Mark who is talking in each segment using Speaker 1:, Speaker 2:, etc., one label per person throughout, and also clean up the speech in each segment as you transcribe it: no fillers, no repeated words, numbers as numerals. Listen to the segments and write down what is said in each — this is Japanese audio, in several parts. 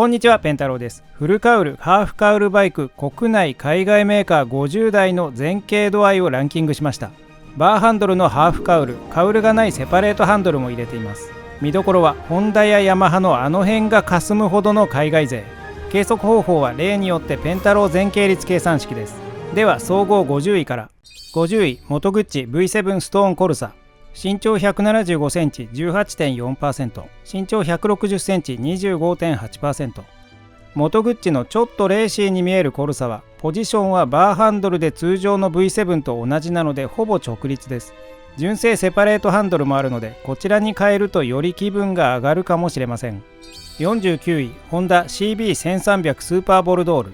Speaker 1: こんにちは、ペンタロウです。フルカウル、ハーフカウルバイク国内海外メーカー50台の前傾度合いをランキングしました。バーハンドルのハーフカウル、カウルがないセパレートハンドルも入れています。見どころはホンダやヤマハのあの辺がかすむほどの海外勢。計測方法は例によってペンタロウ前傾率計算式です。では総合50位から。50位、モトグッチ V7 ストーンコルサ。身長175センチ 18.4%、 身長160センチ 25.8%。 モトグッチのちょっとレーシーに見えるコルサはポジションはバーハンドルで通常の V7 と同じなのでほぼ直立です。純正セパレートハンドルもあるのでこちらに変えるとより気分が上がるかもしれません。49位、ホンダ CB1300 スーパーボルドール。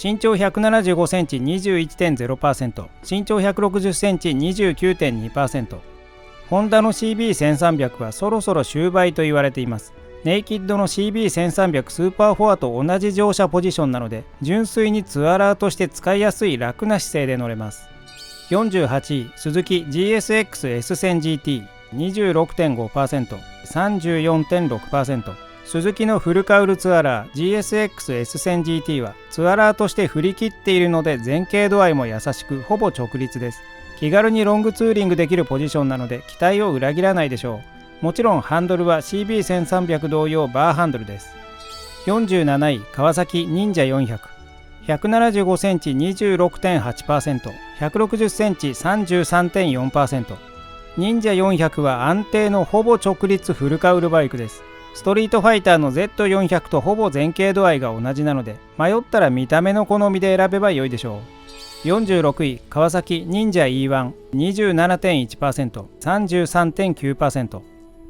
Speaker 1: 身長175センチ 21.0%、 身長160センチ 29.2%。ホンダの CB1300 はそろそろ終売と言われています。ネイキッドの CB1300 スーパーフォアと同じ乗車ポジションなので純粋にツアラーとして使いやすい楽な姿勢で乗れます。48位、スズキ GSX-S1000GT。 26.5%、 34.6%。 スズキのフルカウルツアラー GSX-S1000GT はツアラーとして振り切っているので前傾度合いも優しくほぼ直立です。気軽にロングツーリングできるポジションなので期待を裏切らないでしょう。もちろんハンドルは CB1300 同様バーハンドルです。47位、川崎忍者400。175センチ 26.8%、 160センチ 33.4%。 忍者400は安定のほぼ直立フルカウルバイクです。ストリートファイターの Z400 とほぼ前傾度合いが同じなので迷ったら見た目の好みで選べば良いでしょう。46位、川崎忍者 E1。 27.1%、 33.9%。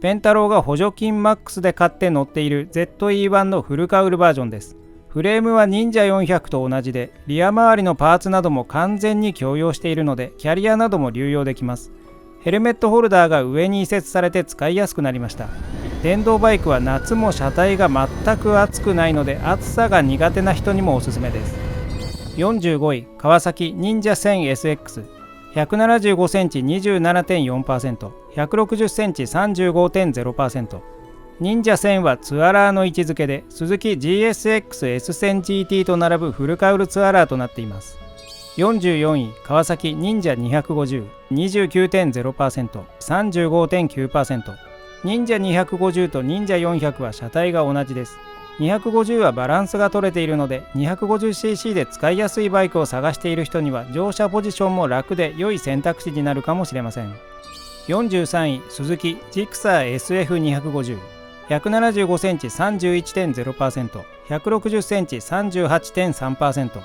Speaker 1: ペンタロウが補助金マックスで買って乗っている ZE1 のフルカウルバージョンです。フレームは忍者400と同じでリア周りのパーツなども完全に共用しているのでキャリアなども流用できます。ヘルメットホルダーが上に移設されて使いやすくなりました。電動バイクは夏も車体が全く熱くないので暑さが苦手な人にもおすすめです。45位、川崎忍者 1000SX。 175センチ 27.4%、 160センチ 35.0%。 忍者1000はツアラーの位置づけでスズキ GSX-S1000GT と並ぶフルカウルツアラーとなっています。44位、川崎忍者250。 29.0%、 35.9%。 忍者250と忍者400は車体が同じです。250はバランスが取れているので 250cc で使いやすいバイクを探している人には乗車ポジションも楽で良い選択肢になるかもしれません。43位、スズキジクサー SF250。 175センチ 31.0%、 160センチ 38.3%。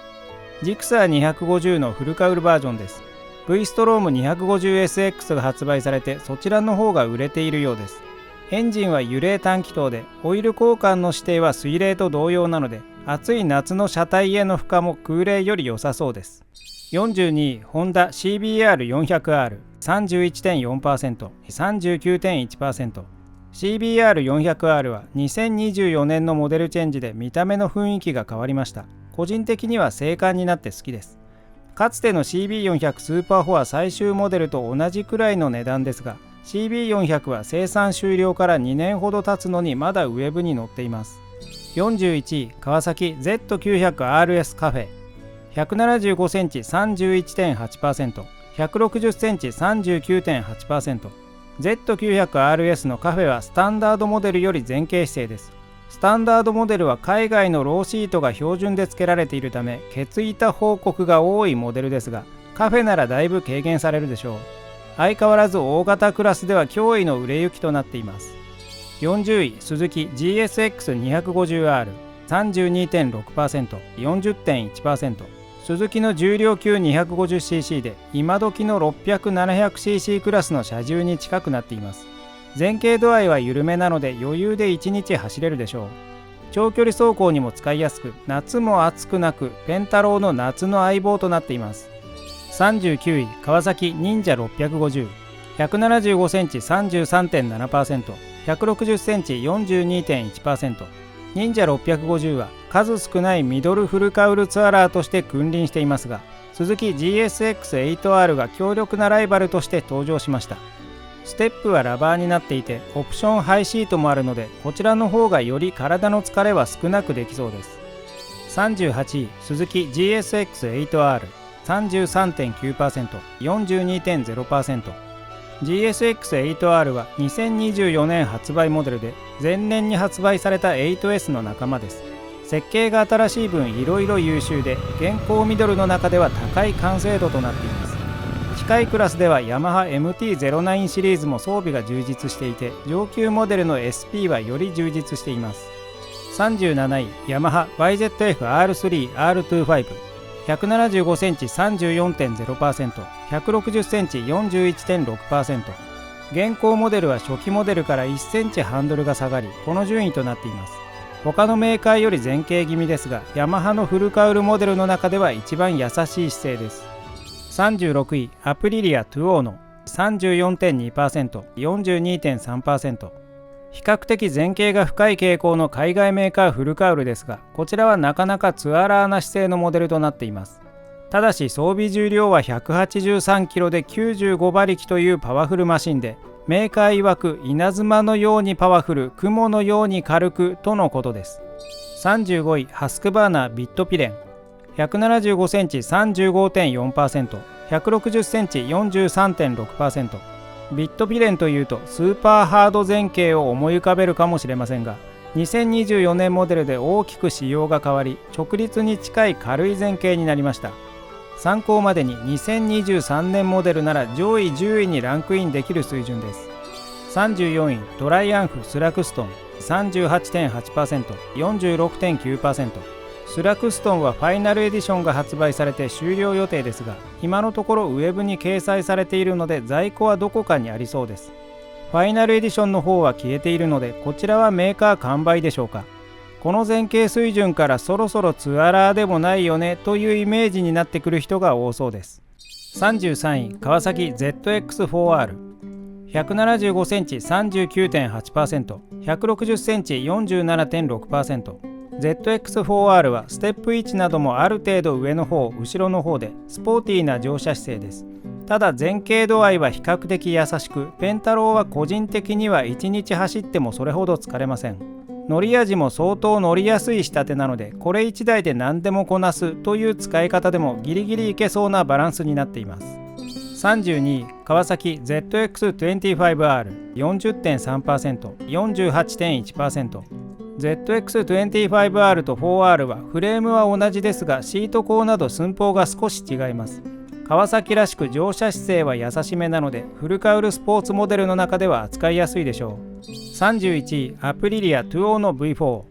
Speaker 1: ジクサー250のフルカウルバージョンです。 V ストローム 250SX が発売されてそちらの方が売れているようです。エンジンは油冷短気筒でオイル交換の指定は水冷と同様なので暑い夏の車体への負荷も空冷より良さそうです。42位、ホンダ CBR400R。 31.4%、 39.1%。 CBR400R は2024年のモデルチェンジで見た目の雰囲気が変わりました。個人的には精悍になって好きです。かつての CB400 スーパーフォア最終モデルと同じくらいの値段ですがCB400 は生産終了から2年ほど経つのにまだウェブに載っています。41位、川崎 Z900RS カフェ。175センチ 31.8%、 160センチ 39.8%。 Z900RS のカフェはスタンダードモデルより前傾姿勢です。スタンダードモデルは海外のローシートが標準で付けられているためケツ板報告が多いモデルですがカフェならだいぶ軽減されるでしょう。相変わらず大型クラスでは驚異の売れ行きとなっています。40位、スズキ GSX250R。 32.6%、 40.1%。 スズキの重量級 250cc で今時の 600、700cc クラスの車重に近くなっています。前傾度合いは緩めなので余裕で1日走れるでしょう。長距離走行にも使いやすく夏も暑くなくペンタロウの夏の相棒となっています。39位、川崎忍者650。 175センチ 33.7%、 160センチ 42.1%。 忍者650は数少ないミドルフルカウルツアラーとして君臨していますがスズキ GSX-8R が強力なライバルとして登場しました。ステップはラバーになっていてオプションハイシートもあるので、こちらの方がより体の疲れは少なくできそうです。38位、スズキ GSX-8R33.9%、42.0%。GSX-8R は2024年発売モデルで、前年に発売された 8S の仲間です。設計が新しい分いろいろ優秀で、現行ミドルの中では高い完成度となっています。機械クラスではヤマハ MT-09 シリーズも装備が充実していて、上級モデルの SP はより充実しています。37位、ヤマハ YZF-R3R25 175センチ 34.0%、160センチ 41.6%。現行モデルは初期モデルから1センチハンドルが下がり、この順位となっています。他のメーカーより前傾気味ですが、ヤマハのフルカウルモデルの中では一番優しい姿勢です。36位、アプリリアトゥオーノ 34.2%、42.3%。比較的前傾が深い傾向の海外メーカーフルカウルですが、こちらはなかなかツアラーな姿勢のモデルとなっています。ただし装備重量は 183kg で95馬力というパワフルマシンで、メーカー曰く稲妻のようにパワフル、雲のように軽くとのことです。35位、ハスクバーナービットピレン175センチ 35.4%、160センチ 43.6%。ビットピレンというとスーパーハード前傾を思い浮かべるかもしれませんが、2024年モデルで大きく仕様が変わり、直立に近い軽い前傾になりました。参考までに2023年モデルなら上位10位にランクインできる水準です。34位、トライアンフスラクストン 38.8%、46.9%。スラクストンはファイナルエディションが発売されて終了予定ですが、今のところウェブに掲載されているので在庫はどこかにありそうです。ファイナルエディションの方は消えているので、こちらはメーカー完売でしょうか。この前傾水準からそろそろツアラーでもないよねというイメージになってくる人が多そうです。33位、川崎 ZX4R 175センチ 39.8%、160センチ 47.6%。ZX4R はステップ位置などもある程度上の方、後ろの方でスポーティーな乗車姿勢です。ただ前傾度合いは比較的優しく、ペンタローは個人的には1日走ってもそれほど疲れません。乗り味も相当乗りやすい仕立てなので、これ1台で何でもこなすという使い方でもギリギリいけそうなバランスになっています。32位、川崎 ZX25R 40.3%、48.1%。ZX25R と 4R はフレームは同じですが、シート高など寸法が少し違います。川崎らしく乗車姿勢は優しめなので、フルカウルスポーツモデルの中では扱いやすいでしょう。31位、アプリリアトゥオーノ V4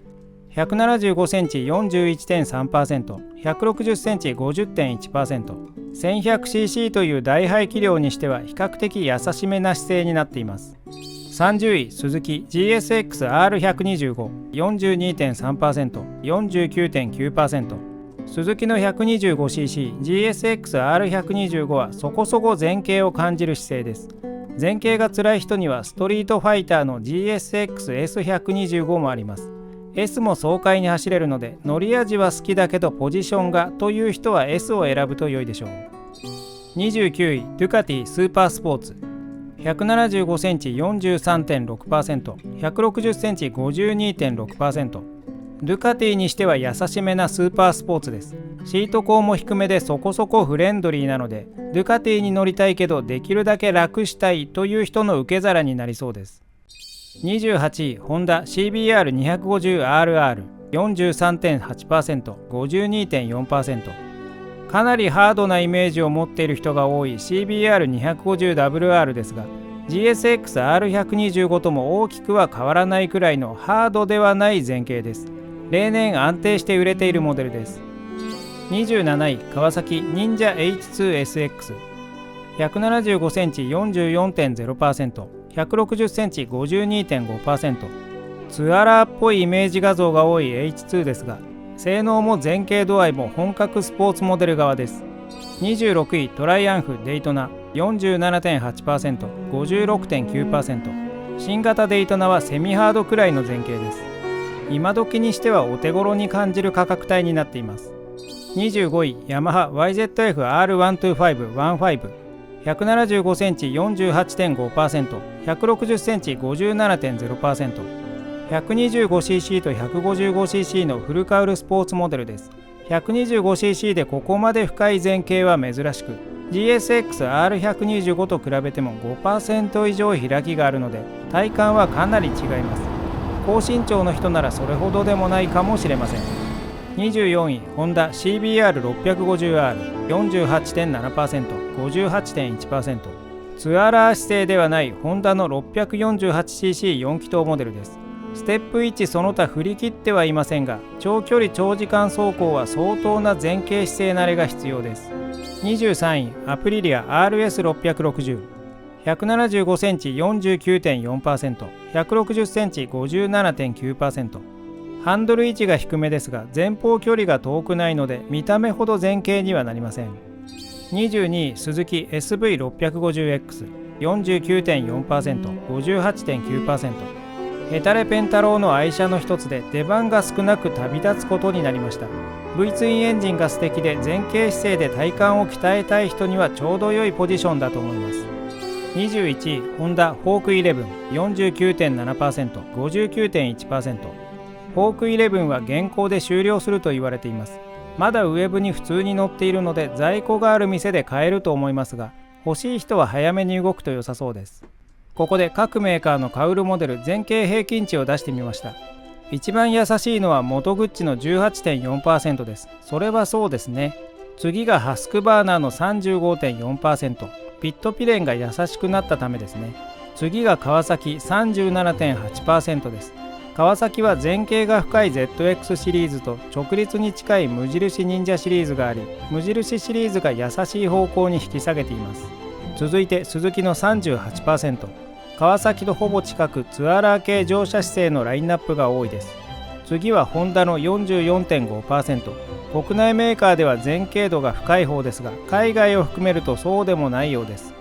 Speaker 1: 175センチ 41.3%、160センチ 50.1%。1100cc という大排気量にしては比較的優しめな姿勢になっています。30位、スズキ GSX-R125 42.3%、49.9%。スズキの 125cc GSX-R125 はそこそこ前傾を感じる姿勢です。前傾が辛い人にはストリートファイターの GSX-S125 もあります。S も爽快に走れるので、乗り味は好きだけどポジションがという人は S を選ぶと良いでしょう。29位、ドゥカティスーパースポーツ175センチ 43.6%、160センチ 52.6%。ドゥカティにしては優しめなスーパースポーツです。シート高も低めでそこそこフレンドリーなので、ドゥカティに乗りたいけどできるだけ楽したいという人の受け皿になりそうです。28位、ホンダ CBR250RR 43.8%、52.4%。かなりハードなイメージを持っている人が多い CBR250WR ですが、 GSX-R125 とも大きくは変わらないくらいのハードではない前傾です。例年安定して売れているモデルです。27位、川崎忍者 H2SX 175センチ 44.0%、160センチ 52.5%。ツアラーっぽいイメージ画像が多い H2 ですが、性能も前傾度合いも本格スポーツモデル側です。26位、トライアンフデイトナ 47.8%、56.9%。新型デイトナはセミハードくらいの前傾です。今時にしてはお手頃に感じる価格帯になっています。25位、ヤマハ YZF-R125-15 175センチ 48.5%、160センチ 57.0%、125cc と 155cc のフルカウルスポーツモデルです。125cc でここまで深い前傾は珍しく、GSX-R125 と比べても 5% 以上開きがあるので、体感はかなり違います。高身長の人ならそれほどでもないかもしれません。24位、ホンダ CBR650R、48.7%、58.1%。ツアラー姿勢ではないホンダの 648cc4 気筒モデルです。ステップ1その他振り切ってはいませんが、長距離長時間走行は相当な前傾姿勢慣れが必要です。23位、アプリリア RS660、175センチ 49.4%、160センチ 57.9%。ハンドル位置が低めですが、前方距離が遠くないので見た目ほど前傾にはなりません。22位、スズキ SV650X、49.4%、58.9%。ヘタレペンタローの愛車の一つで出番が少なく旅立つことになりました。V ツインエンジンが素敵で前傾姿勢で体幹を鍛えたい人にはちょうど良いポジションだと思います。21位、ホンダフォーク11、49.7%、59.1%。フォーク11は現行で終了すると言われています。まだウェブに普通に載っているので在庫がある店で買えると思いますが、欲しい人は早めに動くと良さそうです。ここで各メーカーのカウルモデル前傾平均値を出してみました。一番優しいのはモトグッチの 18.4% です。それはそうですね。次がハスクバーナーの 35.4%、ピットピレンが優しくなったためですね。次が川崎 37.8% です。川崎は前傾が深い ZX シリーズと直立に近い無印忍者シリーズがあり、無印シリーズが優しい方向に引き下げています。続いてスズキの 38%、川崎とほぼ近くツアラー系乗車姿勢のラインナップが多いです。次はホンダの 44.5%、国内メーカーでは前傾度が深い方ですが、海外を含めるとそうでもないようです。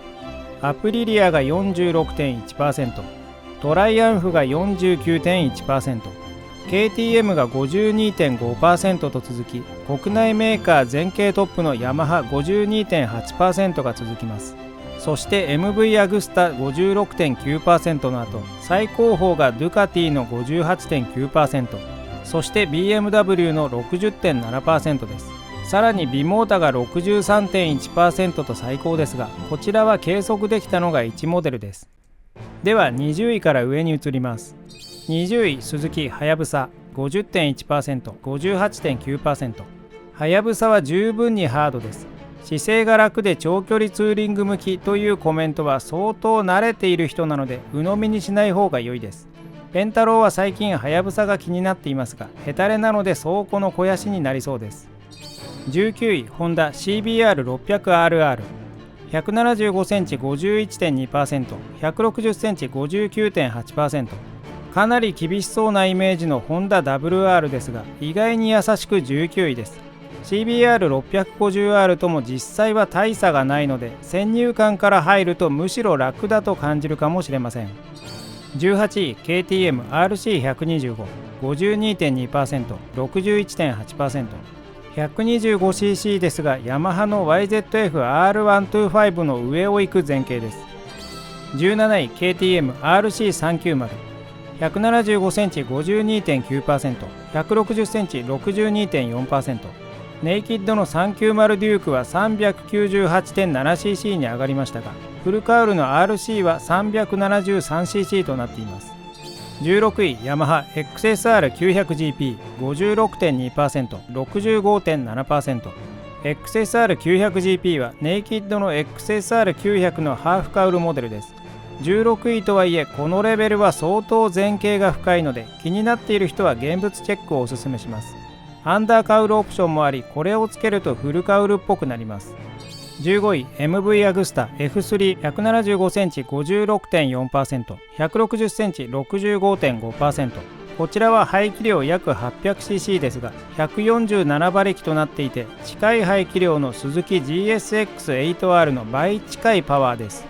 Speaker 1: アプリリアが 46.1%、トライアンフが 49.1%、KTM が 52.5% と続き、国内メーカー前傾トップのヤマハ 52.8% が続きます。そして MV アグスタ 56.9% の後、最高峰がドゥカティの 58.9%、そして BMW の 60.7% です。さらにビモータが 63.1% と最高ですが、こちらは計測できたのが1モデルです。では20位から上に移ります。20位、スズキはやぶさ 50.1%、58.9%。はやぶさは十分にハードです。姿勢が楽で長距離ツーリング向きというコメントは相当慣れている人なので鵜呑みにしない方が良いです。ペンタローは最近はやぶさが気になっていますが、ヘタレなので倉庫の肥やしになりそうです。19位、ホンダ CBR600RR、175センチ 51.2%、160センチ 59.8%。かなり厳しそうなイメージのホンダ WR ですが、意外に優しく19位です。CBR650R とも実際は大差がないので、先入観から入るとむしろ楽だと感じるかもしれません。18位、KTM RC125、52.2%、61.8%。125cc ですが、ヤマハの YZF-R125 の上を行く前傾です。17位、KTM RC390、175センチ 52.9%、160センチ 62.4%。ネイキッドの390デュークは 398.7cc に上がりましたが、フルカウルの RC は 373cc となっています。16位、ヤマハ XSR900GP、56.2%、65.7%。XSR900GP はネイキッドの XSR900 のハーフカウルモデルです。16位とはいえ、このレベルは相当前傾が深いので、気になっている人は現物チェックをおすすめします。アンダーカウルオプションもあり、これをつけるとフルカウルっぽくなります。15位、MV アグスタ F3、175センチ 56.4%、160センチ 65.5%。こちらは排気量約 800cc ですが、147馬力となっていて、近い排気量のスズキ GSX-8R の倍近いパワーです。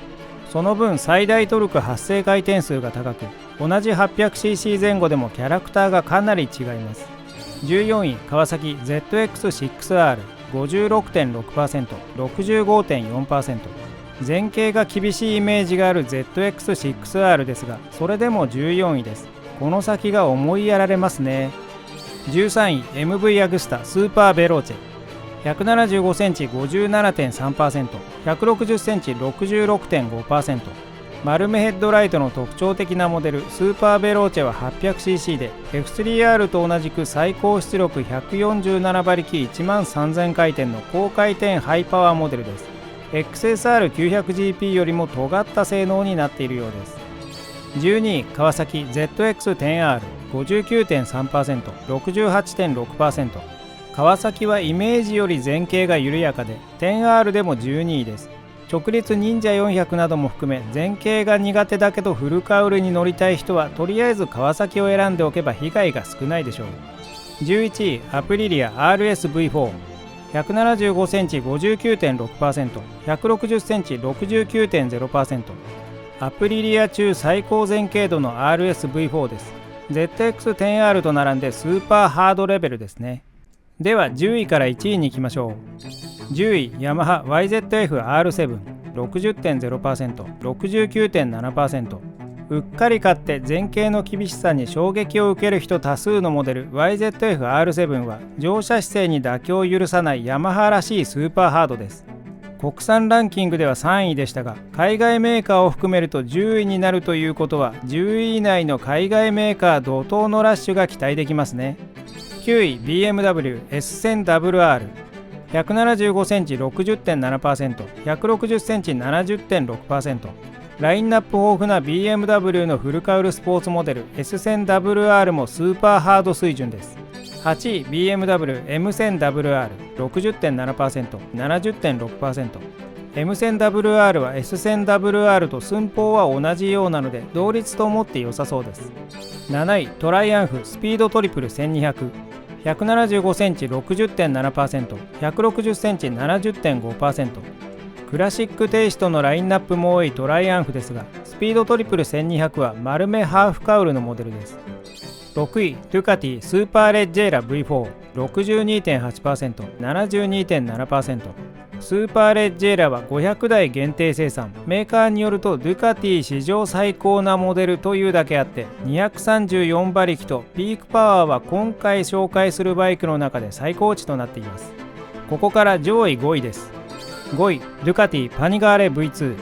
Speaker 1: その分最大トルク発生回転数が高く、同じ 800cc 前後でもキャラクターがかなり違います。14位、川崎 ZX6R、56.6%、65.4%。前傾が厳しいイメージがある ZX6R ですが、それでも14位です。この先が思いやられますね。13位 MV アグスタスーパーベローチェ。175センチ 57.3%、160センチ 66.5%。丸目ヘッドライトの特徴的なモデルスーパーベローチェは 800cc で F3R と同じく最高出力147馬力13000回転の高回転ハイパワーモデルです。 XSR900GP よりも尖った性能になっているようです。12位川崎 ZX10R 59.3%、68.6%。川崎はイメージより前傾が緩やかで 10R でも12位です。直立忍者400なども含め前傾が苦手だけどフルカウルに乗りたい人はとりあえず川崎を選んでおけば被害が少ないでしょう。11位アプリリア RSV4。 175センチ 59.6%、160センチ 69.0%。 アプリリア中最高前傾度の RSV4 です。 ZX10R と並んでスーパーハードレベルですね。では10位から1位に行きましょう。10位ヤマハ YZF-R7 60.0%、69.7%。 うっかり買って前傾の厳しさに衝撃を受ける人多数のモデル YZF-R7 は乗車姿勢に妥協を許さないヤマハらしいスーパーハードです。国産ランキングでは3位でしたが、海外メーカーを含めると10位になるということは10位以内の海外メーカー怒涛のラッシュが期待できますね。9位 BMW S1000WR。 175センチ 60.7%、160センチ 70.6%。 ラインナップ豊富な BMW のフルカウルスポーツモデル S1000WR もスーパーハード水準です。8位 BMW M1000WR。 60.7%、70.6%。 M1000WR は S1000WR と寸法は同じようなので同率と思って良さそうです。7位トライアンフスピードトリプル1200。175センチ 60.7%、160センチ 70.5%。 クラシックテイストのラインナップも多いトライアンフですが、スピードトリプル1200は丸めハーフカウルのモデルです。6位ドゥカティスーパーレッジェーラ V4。 62.8%、72.7%。スーパーレッジェーラは500台限定生産。メーカーによるとドゥカティ史上最高なモデルというだけあって234馬力とピークパワーは今回紹介するバイクの中で最高値となっています。ここから上位5位です。5位ドゥカティパニガーレ V2。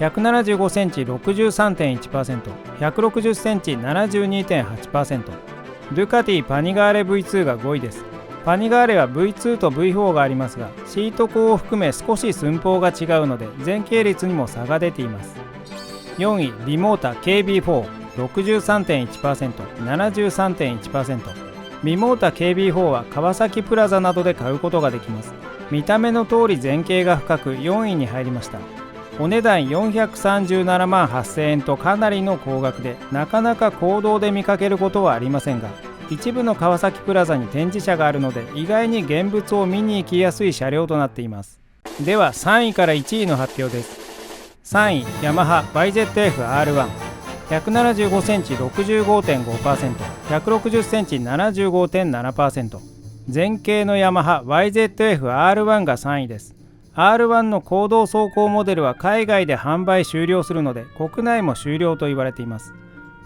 Speaker 1: 175センチ 63.1%、160センチ 72.8%。 ドゥカティパニガーレ V2 が5位です。パニガーレは V2 と V4 がありますが、シート高を含め少し寸法が違うので前傾率にも差が出ています。4位ビモータ KB4。 63.1%、73.1%。 ビモータ KB4 は川崎プラザなどで買うことができます。見た目の通り前傾が深く4位に入りました。お値段437万8000円とかなりの高額で、なかなか公道で見かけることはありませんが、一部の川崎プラザに展示車があるので意外に現物を見に行きやすい車両となっています。では3位から1位の発表です。3位ヤマハ YZF-R1。 175センチ 65.5%、160センチ 75.7%。 前傾のヤマハ YZF-R1 が3位です。 R1 の公道走行モデルは海外で販売終了するので国内も終了と言われています。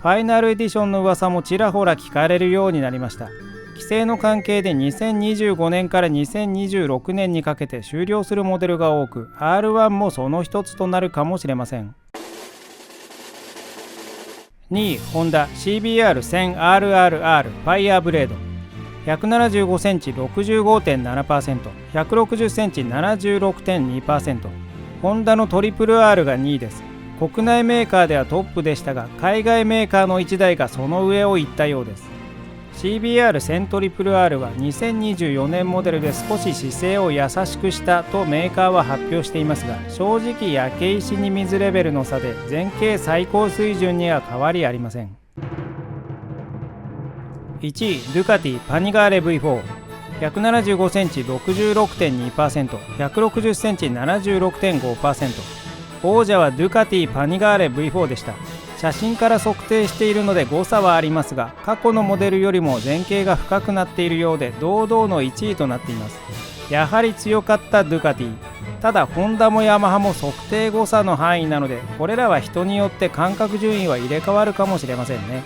Speaker 1: ファイナルエディションの噂もちらほら聞かれるようになりました。規制の関係で2025年から2026年にかけて終了するモデルが多く、 R1 もその一つとなるかもしれません。2位ホンダ CBR1000RRR ファイヤーブレード。175センチ 65.7%、160センチ 76.2%。 ホンダのトリプル R が2位です。国内メーカーではトップでしたが、海外メーカーの1台がその上を行ったようです。 CBR1000RRR は2024年モデルで少し姿勢を優しくしたとメーカーは発表していますが、正直焼け石に水レベルの差で前傾最高水準には変わりありません。1位ドゥカティパニガーレ V4。 175センチ 66.2%、160センチ 76.5%。王者はドゥカティパニガーレ V4 でした。写真から測定しているので誤差はありますが、過去のモデルよりも前傾が深くなっているようで堂々の1位となっています。やはり強かったドゥカティ。ただホンダもヤマハも測定誤差の範囲なので、これらは人によって感覚順位は入れ替わるかもしれませんね。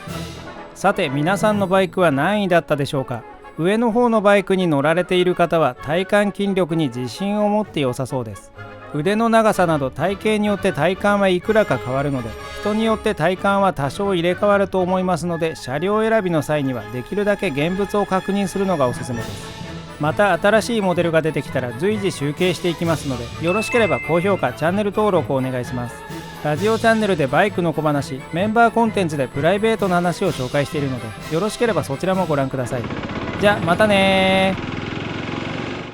Speaker 1: さて皆さんのバイクは何位だったでしょうか。上の方のバイクに乗られている方は体幹筋力に自信を持って良さそうです。腕の長さなど体型によって体幹はいくらか変わるので、人によって体幹は多少入れ替わると思いますので、車両選びの際にはできるだけ現物を確認するのがおすすめです。また新しいモデルが出てきたら随時集計していきますので、よろしければ高評価チャンネル登録をお願いします。ラジオチャンネルでバイクの小話、メンバーコンテンツでプライベートな話を紹介しているので、よろしければそちらもご覧ください。じゃあまたねー。